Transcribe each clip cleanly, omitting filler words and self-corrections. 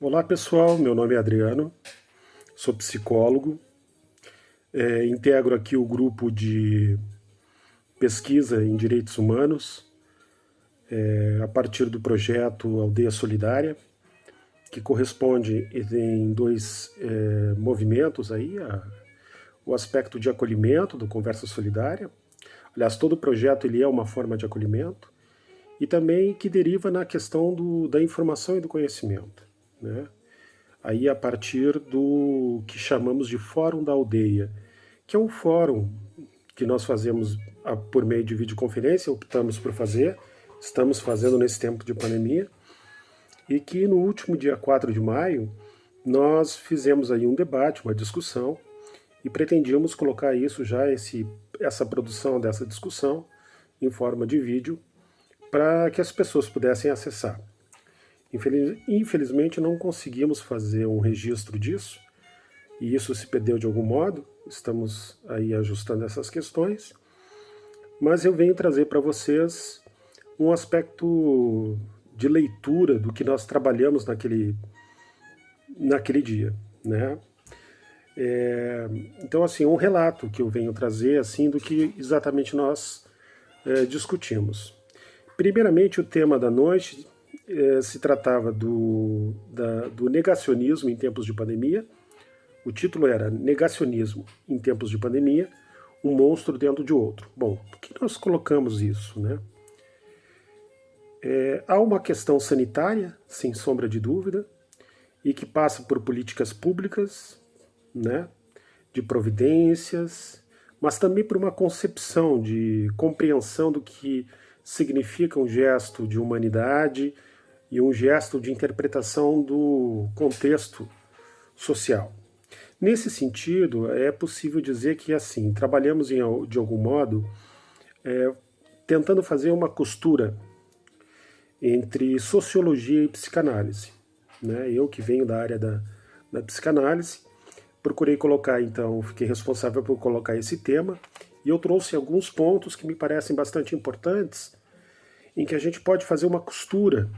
Olá pessoal, meu nome é Adriano, sou psicólogo, integro aqui o grupo de pesquisa em direitos humanos, a partir do projeto Aldeia Solidária, que corresponde em dois movimentos aí, o aspecto de acolhimento do Conversa Solidária. Aliás, todo o projeto ele é uma forma de acolhimento, e também que deriva na questão da informação e do conhecimento, né? Aí a partir do que chamamos de Fórum da Aldeia, que é um fórum que nós fazemos por meio de videoconferência, optamos por fazer, estamos fazendo nesse tempo de pandemia, e que no último dia 4 de maio nós fizemos aí um debate, uma discussão, e pretendíamos colocar isso já, essa produção dessa discussão, em forma de vídeo, para que as pessoas pudessem acessar. Infelizmente não conseguimos fazer um registro disso, e isso se perdeu de algum modo, estamos aí ajustando essas questões, mas eu venho trazer para vocês um aspecto de leitura do que nós trabalhamos naquele dia, né? Então, assim, um relato que eu venho trazer, assim, do que exatamente nós discutimos. Primeiramente, o tema da noite se tratava do negacionismo em tempos de pandemia. O título era Negacionismo em tempos de pandemia, um monstro dentro de outro. Bom, por que nós colocamos isso, né? Há uma questão sanitária, sem sombra de dúvida, e que passa por políticas públicas, né, de providências, mas também por uma concepção de compreensão do que significa um gesto de humanidade e um gesto de interpretação do contexto social. Nesse sentido, é possível dizer que, assim, trabalhamos de algum modo tentando fazer uma costura entre sociologia e psicanálise, né? Eu que venho da área da psicanálise, procurei colocar, então, fiquei responsável por colocar esse tema, e eu trouxe alguns pontos que me parecem bastante importantes, em que a gente pode fazer uma costura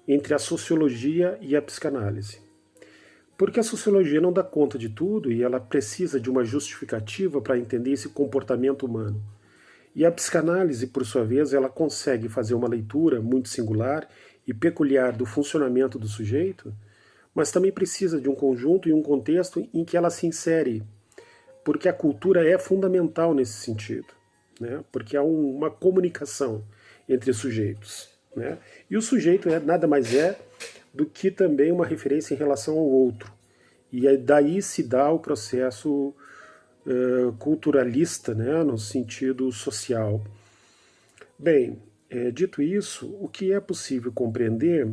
entre a sociologia e a psicanálise. Porque a sociologia não dá conta de tudo e ela precisa de uma justificativa para entender esse comportamento humano. E a psicanálise, por sua vez, ela consegue fazer uma leitura muito singular e peculiar do funcionamento do sujeito, mas também precisa de um conjunto e um contexto em que ela se insere, porque a cultura é fundamental nesse sentido, né? Porque há uma comunicação entre sujeitos, né? E o sujeito nada mais é do que também uma referência em relação ao outro. E daí se dá o processo culturalista, né, no sentido social. Bem, dito isso, o que é possível compreender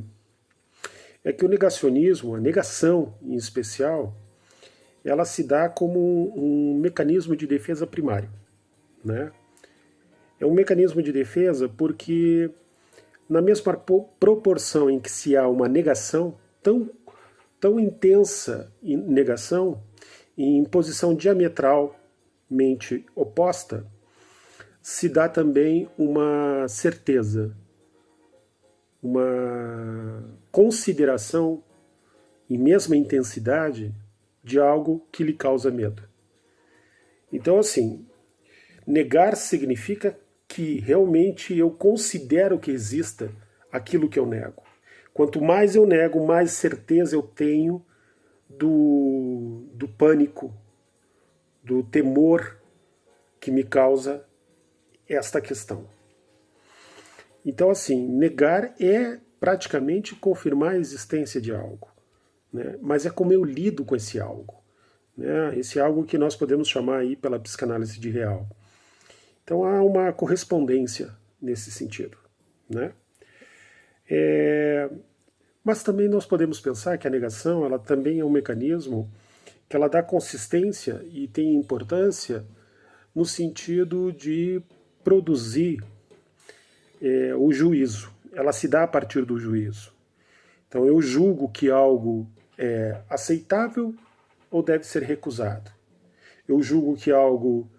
é que o negacionismo, a negação em especial, ela se dá como um mecanismo de defesa primário, né? É um mecanismo de defesa porque, na mesma proporção em que se há uma negação, tão intensa negação, em posição diametralmente oposta, se dá também uma certeza, uma consideração e mesma intensidade de algo que lhe causa medo. Então, assim, negar significa que realmente eu considero que exista aquilo que eu nego. Quanto mais eu nego, mais certeza eu tenho do pânico, do temor que me causa esta questão. Então, assim, negar é praticamente confirmar a existência de algo, né? Mas é como eu lido com esse algo, né? Esse algo que nós podemos chamar aí pela psicanálise de real. Então há uma correspondência nesse sentido, né? Mas também nós podemos pensar que a negação ela também é um mecanismo que ela dá consistência e tem importância no sentido de produzir o juízo. Ela se dá a partir do juízo. Então eu julgo que algo é aceitável ou deve ser recusado. Eu julgo que algo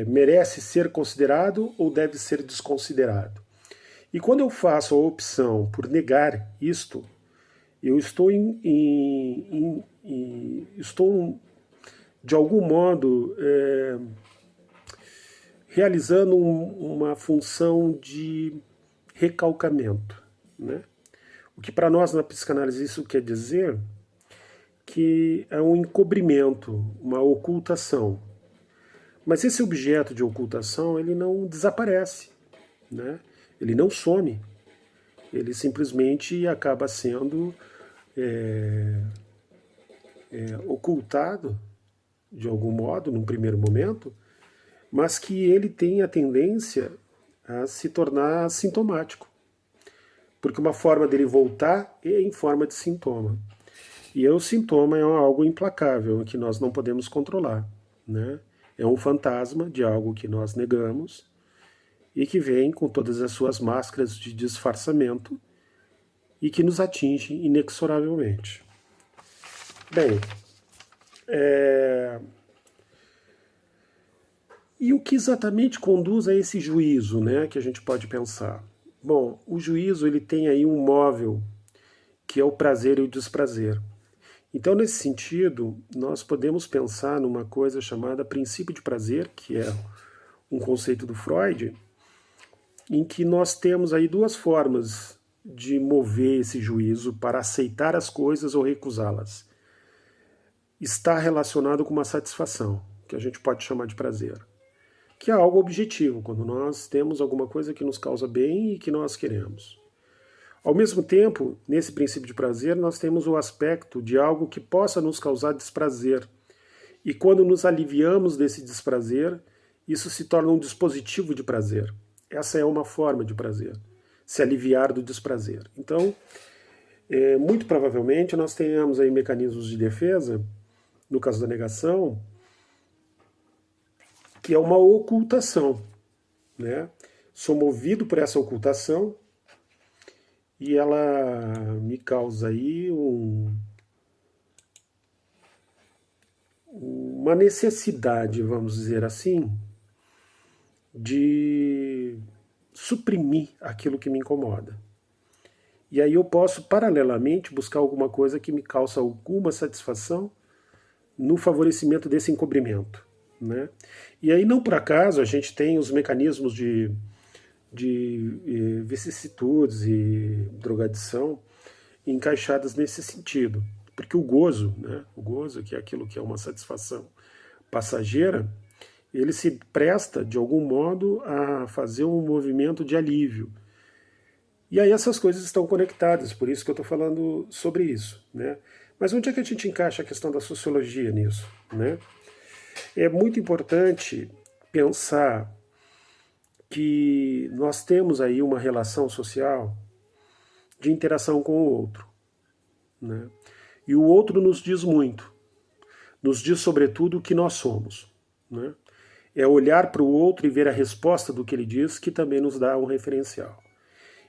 merece ser considerado ou deve ser desconsiderado. E quando eu faço a opção por negar isto, Eu estou, estou de algum modo, realizando uma função de recalcamento, né? O que para nós na psicanálise isso quer dizer que é um encobrimento, uma ocultação. Mas esse objeto de ocultação, ele não desaparece, né? Ele não some. Ele simplesmente acaba sendo ocultado de algum modo, num primeiro momento, mas que ele tem a tendência a se tornar sintomático. Porque uma forma dele voltar é em forma de sintoma. E o sintoma é algo implacável, que nós não podemos controlar, né? É um fantasma de algo que nós negamos e que vem com todas as suas máscaras de disfarçamento e que nos atinge inexoravelmente. Bem, e o que exatamente conduz a esse juízo, né, que a gente pode pensar? Bom, o juízo ele tem aí um móvel que é o prazer e o desprazer. Então, nesse sentido, nós podemos pensar numa coisa chamada princípio de prazer, que é um conceito do Freud, em que nós temos aí duas formas de mover esse juízo para aceitar as coisas ou recusá-las. Está relacionado com uma satisfação, que a gente pode chamar de prazer, que é algo objetivo, quando nós temos alguma coisa que nos causa bem e que nós queremos. Ao mesmo tempo, nesse princípio de prazer, nós temos o aspecto de algo que possa nos causar desprazer. E quando nos aliviamos desse desprazer, isso se torna um dispositivo de prazer. Essa é uma forma de prazer, se aliviar do desprazer. Então, muito provavelmente, nós tenhamos aí mecanismos de defesa, no caso da negação, que é uma ocultação, né? Sou movido por essa ocultação e ela me causa aí uma necessidade, vamos dizer assim, de suprimir aquilo que me incomoda. E aí eu posso, paralelamente, buscar alguma coisa que me causa alguma satisfação no favorecimento desse encobrimento, né? E aí, não por acaso, a gente tem os mecanismos de vicissitudes e drogadição encaixadas nesse sentido. Porque o gozo, né? O gozo, que é aquilo que é uma satisfação passageira, ele se presta, de algum modo, a fazer um movimento de alívio. E aí essas coisas estão conectadas, por isso que eu estou falando sobre isso, né? Mas onde é que a gente encaixa a questão da sociologia nisso, né? É muito importante pensar que nós temos aí uma relação social de interação com o outro, né? E o outro nos diz muito, nos diz sobretudo o que nós somos, né? É olhar para o outro e ver a resposta do que ele diz que também nos dá um referencial.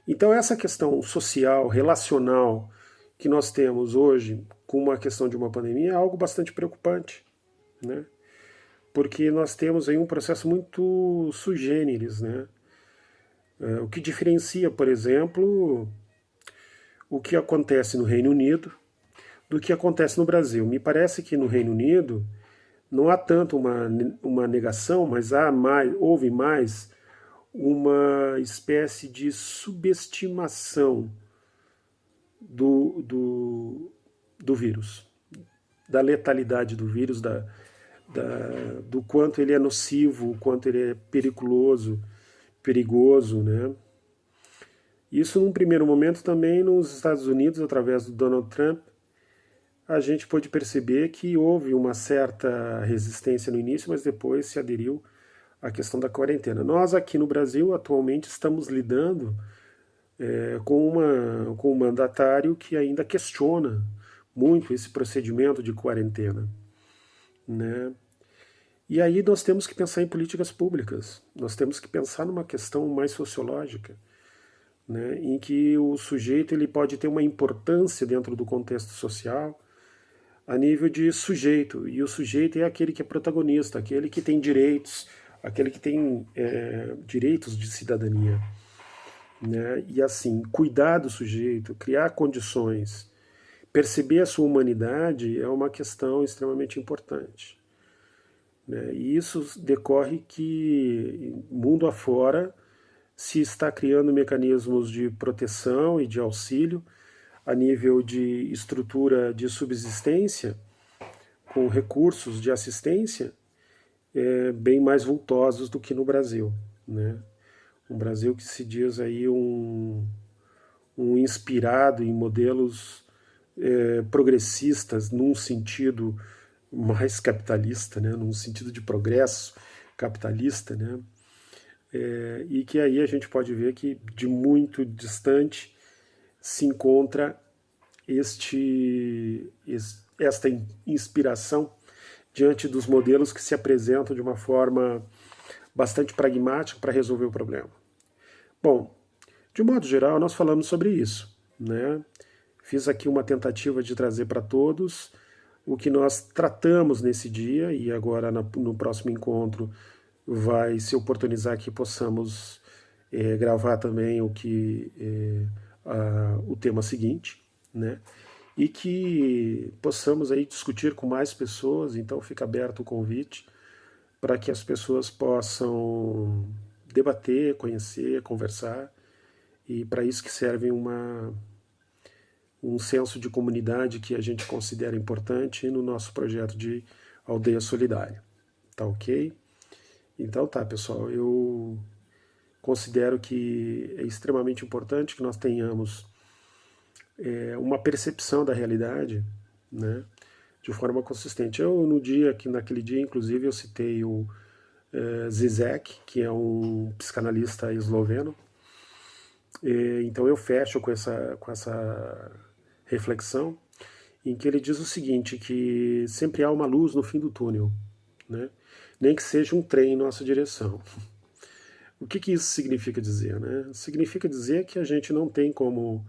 Então essa questão social, relacional que nós temos hoje com uma questão de uma pandemia é algo bastante preocupante, né? Porque nós temos aí um processo muito sui generis, né? O que diferencia, por exemplo, o que acontece no Reino Unido do que acontece no Brasil. Me parece que no Reino Unido não há tanto uma negação, mas houve mais uma espécie de subestimação do vírus, da letalidade do vírus, do quanto ele é nocivo, o quanto ele é perigoso, né? Isso, num primeiro momento, também nos Estados Unidos, através do Donald Trump, a gente pôde perceber que houve uma certa resistência no início, mas depois se aderiu à questão da quarentena. Nós, aqui no Brasil, atualmente, estamos lidando com um mandatário que ainda questiona muito esse procedimento de quarentena, né? E aí nós temos que pensar em políticas públicas, nós temos que pensar numa questão mais sociológica, né, em que o sujeito ele pode ter uma importância dentro do contexto social a nível de sujeito, e o sujeito é aquele que é protagonista, aquele que tem direitos, aquele que tem direitos de cidadania, né, e assim, cuidar do sujeito, criar condições perceber a sua humanidade é uma questão extremamente importante, né? E isso decorre que, mundo afora, se está criando mecanismos de proteção e de auxílio a nível de estrutura de subsistência, com recursos de assistência bem mais vultosos do que no Brasil, né? Um Brasil que se diz aí um inspirado em modelos progressistas num sentido mais capitalista, né? Num sentido de progresso capitalista, né? E que aí a gente pode ver que de muito distante se encontra esta inspiração diante dos modelos que se apresentam de uma forma bastante pragmática para resolver o problema. Bom, de modo geral, nós falamos sobre isso, né? Fiz aqui uma tentativa de trazer para todos o que nós tratamos nesse dia, e agora no próximo encontro vai se oportunizar que possamos gravar também o tema seguinte, né? E que possamos aí discutir com mais pessoas. Então fica aberto o convite para que as pessoas possam debater, conhecer, conversar, e para isso que serve um senso de comunidade que a gente considera importante no nosso projeto de Aldeia Solidária. Tá ok? Então tá, pessoal, eu considero que é extremamente importante que nós tenhamos uma percepção da realidade, né, de forma consistente. Naquele dia, inclusive, eu citei o Zizek, que é um psicanalista esloveno. Então eu fecho com essa reflexão, em que ele diz o seguinte, que sempre há uma luz no fim do túnel, né? Nem que seja um trem em nossa direção. O que isso significa dizer, né? Significa dizer que a gente não tem como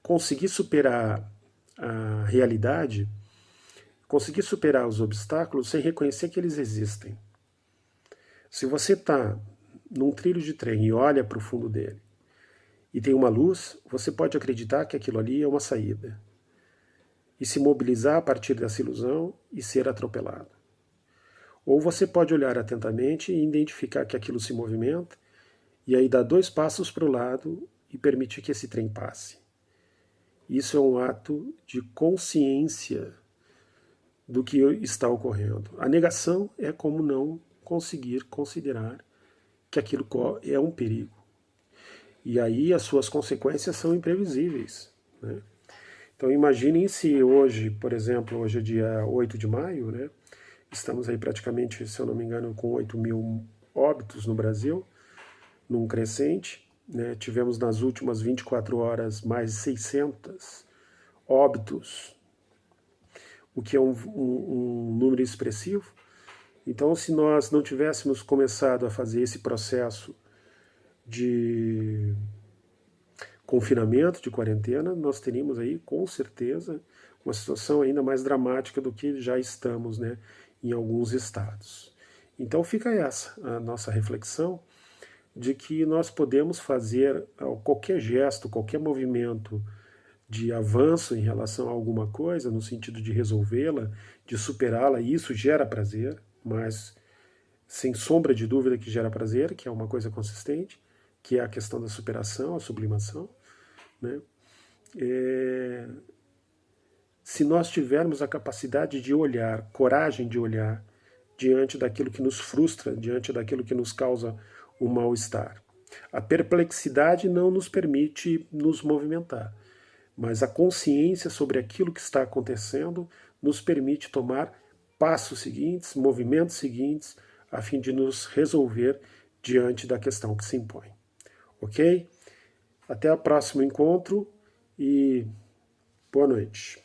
conseguir superar a realidade, conseguir superar os obstáculos sem reconhecer que eles existem. Se você está num trilho de trem e olha para o fundo dele e tem uma luz, você pode acreditar que aquilo ali é uma saída e se mobilizar a partir dessa ilusão e ser atropelado. Ou você pode olhar atentamente e identificar que aquilo se movimenta e aí dar 2 passos para o lado e permitir que esse trem passe. Isso é um ato de consciência do que está ocorrendo. A negação é como não conseguir considerar que aquilo é um perigo. E aí as suas consequências são imprevisíveis, né? Então imaginem se hoje, por exemplo, hoje é dia 8 de maio, né? Estamos aí praticamente, se eu não me engano, com 8.000 óbitos no Brasil, num crescente, né? Tivemos nas últimas 24 horas mais de 600 óbitos, o que é um número expressivo. Então, se nós não tivéssemos começado a fazer esse processo de confinamento, de quarentena, nós teríamos aí, com certeza, uma situação ainda mais dramática do que já estamos, né, em alguns estados. Então fica essa a nossa reflexão de que nós podemos fazer qualquer gesto, qualquer movimento de avanço em relação a alguma coisa, no sentido de resolvê-la, de superá-la, e isso gera prazer, mas sem sombra de dúvida que gera prazer, que é uma coisa consistente, que é a questão da superação, a sublimação, né? Se nós tivermos a capacidade de olhar, coragem de olhar diante daquilo que nos frustra, diante daquilo que nos causa um mal-estar. A perplexidade não nos permite nos movimentar, mas a consciência sobre aquilo que está acontecendo nos permite tomar passos seguintes, movimentos seguintes, a fim de nos resolver diante da questão que se impõe. Ok? Até o próximo encontro e boa noite.